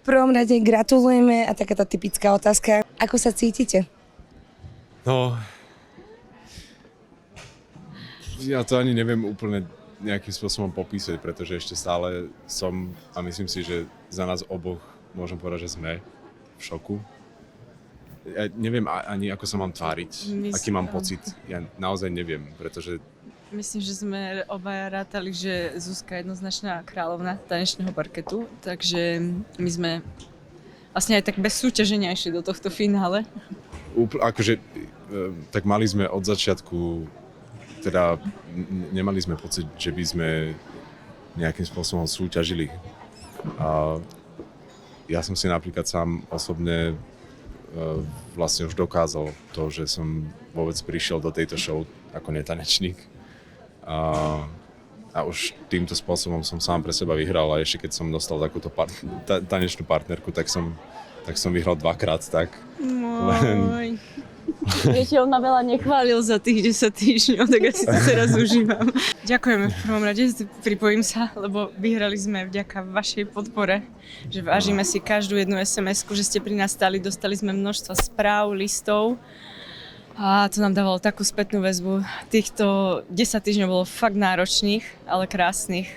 prvom rade gratulujeme a taká tá typická otázka. Ako sa cítite? No, ja to ani neviem úplne nejakým spôsobom popísať, pretože ešte stále som a myslím si, že za nás oboch môžem povedať, že sme v šoku. Ja neviem ani, ako sa mám tváriť, aký mám pocit. Ja naozaj neviem, pretože... Myslím, že sme obaja rátali, že Zuzka je jednoznačná kráľovna tanečného parketu, takže my sme vlastne aj tak bez súťaženia išli do tohto finále. Tak mali sme od začiatku, teda nemali sme pocit, že by sme nejakým spôsobom súťažili. A ja som si napríklad sám osobne vlastne už dokázal to, že som vôbec prišiel do tejto show ako netanečník. A už týmto spôsobom som sám pre seba vyhral a ešte keď som dostal takúto tanečnú partnerku, tak som vyhral dvakrát, tak Môj. Viete, on ma veľa nechválil za tých 10 týždňov, tak ja si to teraz užívam. Ďakujeme v prvom rade, pripojím sa, lebo vyhrali sme vďaka vašej podpore, že vážime si každú jednu SMS-ku, že ste pri nás stáli, dostali sme množstvo správ, listov a to nám dávalo takú spätnú väzbu. Týchto 10 týždňov bolo fakt náročných, ale krásnych.